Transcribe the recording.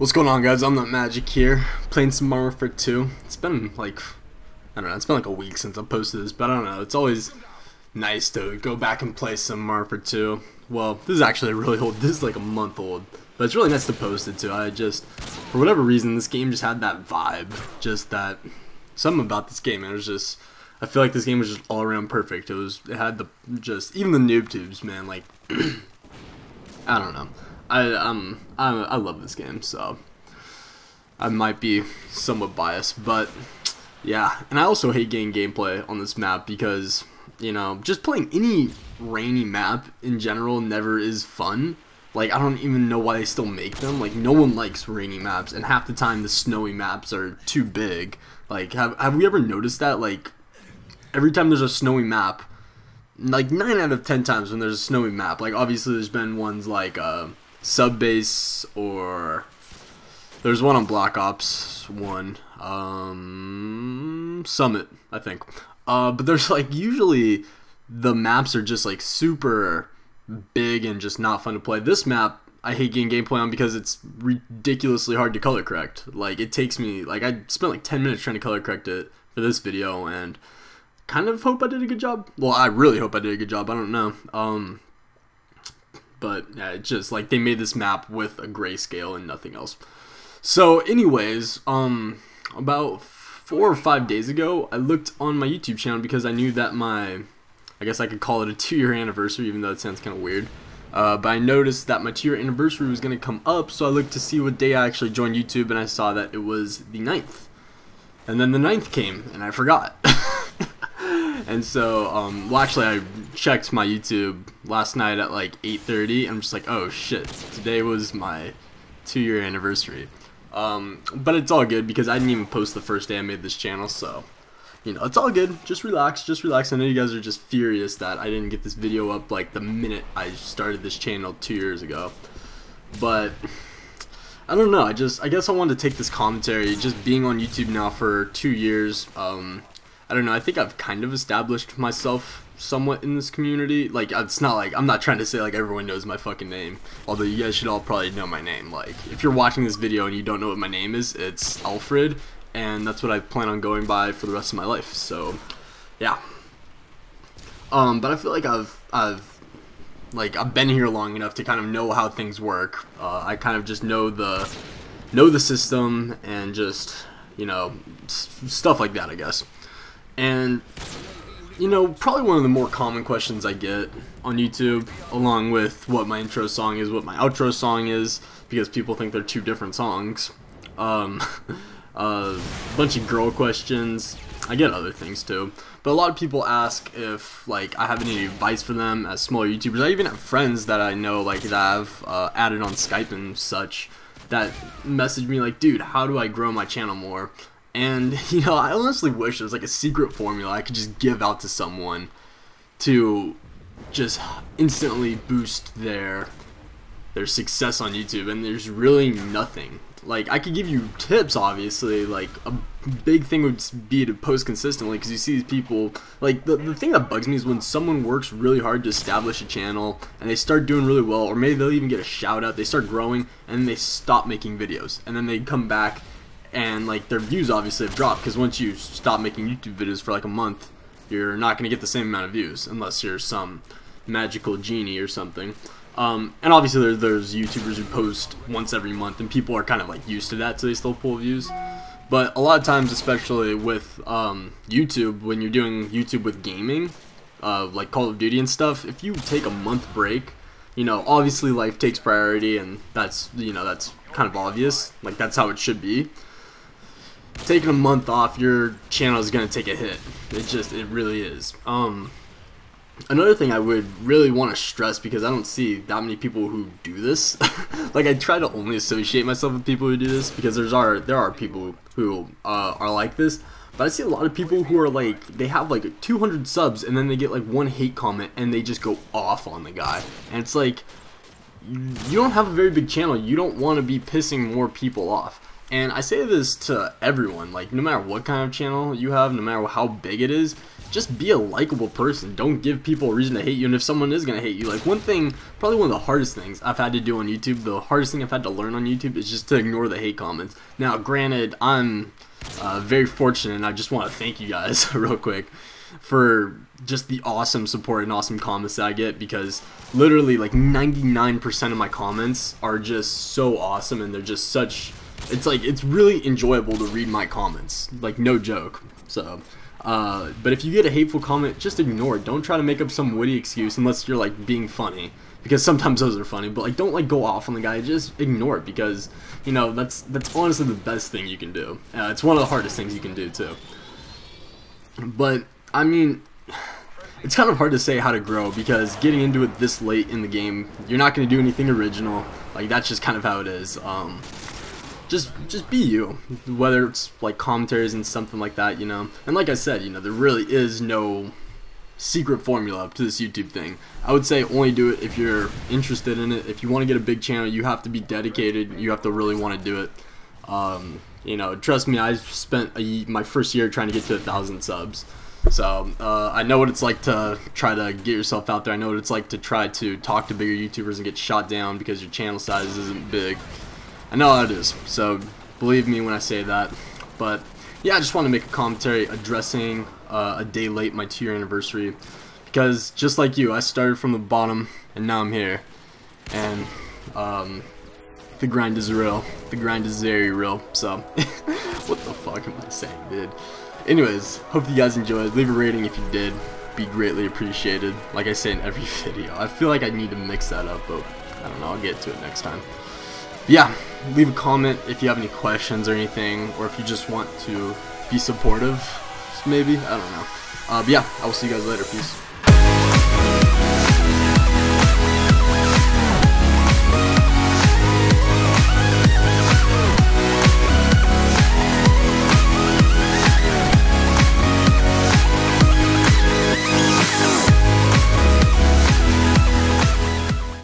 What's going on, guys? I'm Not Magic here, playing some Warfare 2. It's been like, I don't know, it's been like a week since I posted this, but I don't know, it's always nice to go back and play some Warfare 2. Well, this is actually really old, this is like a month old, but it's really nice to post it too. I just, for whatever reason, this game just had that vibe, just that, something about this game, and it was just, I feel like this game was just all around perfect. It had the, just, even the noob tubes, man, like, I don't know. I love this game, so I might be somewhat biased, but yeah. And I also hate getting gameplay on this map because, you know, just playing any rainy map in general never is fun. Like, I don't even know why they still make them. Like, no one likes rainy maps, and half the time the snowy maps are too big. Like, have we ever noticed that? Like, every time there's a snowy map, like 9 out of 10 times when there's a snowy map, like obviously there's been ones like Sub Base, or there's one on Black Ops 1, Summit, I think. But there's like usually the maps are just like super big and just not fun to play. This map I hate getting gameplay on because it's ridiculously hard to color correct. Like it takes me, like I spent like 10 minutes trying to color correct it for this video, and kind of hope I did a good job. Well, I really hope I did a good job. I don't know. But yeah, it's just like they made this map with a grayscale and nothing else. So anyways, about 4 or 5 days ago, I looked on my YouTube channel because I knew that I guess I could call it a 2-year anniversary, even though it sounds kind of weird. But I noticed that my 2-year anniversary was going to come up, so I looked to see what day I actually joined YouTube, and I saw that it was the 9th. And then the 9th came, and I forgot. And so, well actually I checked my YouTube last night at like 8:30, I'm just like, oh shit, today was my 2-year anniversary. But it's all good because I didn't even post the first day I made this channel, so, you know, it's all good. Just relax, just relax. I know you guys are just furious that I didn't get this video up like the minute I started this channel 2 years ago. But I don't know, I guess I wanted to take this commentary, just being on YouTube now for 2 years. I don't know, I think I've kind of established myself somewhat in this community. Like, it's not like, I'm not trying to say like everyone knows my fucking name, although you guys should all probably know my name. Like, if you're watching this video and you don't know what my name is, it's Alfred, and that's what I plan on going by for the rest of my life, so, yeah. But I feel like I've been here long enough to kind of know how things work. I kind of just know the system, and just, you know, stuff like that, I guess. And, you know, probably one of the more common questions I get on YouTube, along with what my intro song is, what my outro song is, because people think they're two different songs. A bunch of girl questions. I get other things too. But a lot of people ask if, like, I have any advice for them as smaller YouTubers. I even have friends that I know, like, that I've added on Skype and such, that message me like, dude, how do I grow my channel more? And, you know, I honestly wish there was like a secret formula I could just give out to someone to just instantly boost their success on YouTube, and there's really nothing. Like, I could give you tips, obviously. Like, a big thing would be to post consistently, because you see these people, like, the thing that bugs me is when someone works really hard to establish a channel, and they start doing really well, or maybe they'll even get a shout out, they start growing, and then they stop making videos, and then they come back, and like their views obviously have dropped, because once you stop making YouTube videos for like a month, you're not going to get the same amount of views unless you're some magical genie or something. And obviously there's YouTubers who post once every month, and people are kind of like used to that, so they still pull views. But a lot of times, especially with YouTube, when you're doing YouTube with gaming, like Call of Duty and stuff, if you take a month break, you know, obviously life takes priority, and that's, you know, that's kind of obvious. Like, that's how it should be. Taking a month off, your channel is going to take a hit. It really is. Another thing I would really want to stress, because I don't see that many people who do this. Like, I try to only associate myself with people who do this, because there are people who are like this. But I see a lot of people who are like, they have like 200 subs, and then they get like one hate comment, and they just go off on the guy. And it's like, you don't have a very big channel. You don't want to be pissing more people off. And I say this to everyone, like, no matter what kind of channel you have, no matter how big it is, just be a likable person. Don't give people a reason to hate you, and if someone is going to hate you, like, one thing, probably one of the hardest things I've had to do on YouTube, the hardest thing I've had to learn on YouTube is just to ignore the hate comments. Now, granted, I'm very fortunate, and I just want to thank you guys real quick for just the awesome support and awesome comments that I get, because literally like 99% of my comments are just so awesome, and they're just such, it's like, it's really enjoyable to read my comments, like, no joke. So but if you get a hateful comment, just ignore it. Don't try to make up some witty excuse unless you're like being funny, because sometimes those are funny, but like, don't like go off on the guy. Just ignore it, because you know that's honestly the best thing you can do. It's one of the hardest things you can do too. But I mean, it's kind of hard to say how to grow, because getting into it this late in the game, you're not going to do anything original. Like, that's just kind of how it is. Just be you, whether it's like commentaries and something like that, you know. And like I said, you know, there really is no secret formula to this YouTube thing. I would say only do it if you're interested in it. If you want to get a big channel, you have to be dedicated. You have to really want to do it. You know, trust me, I spent my first year trying to get to 1,000 subs. So I know what it's like to try to get yourself out there. I know what it's like to try to talk to bigger YouTubers and get shot down because your channel size isn't big. I know how it is, so believe me when I say that. But yeah, I just want to make a commentary addressing a day late, my 2-year anniversary, because just like you, I started from the bottom and now I'm here, and the grind is real. The grind is very real. So what the fuck am I saying, dude? Anyways, hope you guys enjoyed. Leave a rating if you did. Be greatly appreciated. Like I say in every video, I feel like I need to mix that up, but I don't know, I'll get to it next time. Yeah, leave a comment if you have any questions or anything, or if you just want to be supportive, maybe, I don't know. But yeah, I will see you guys later. Peace.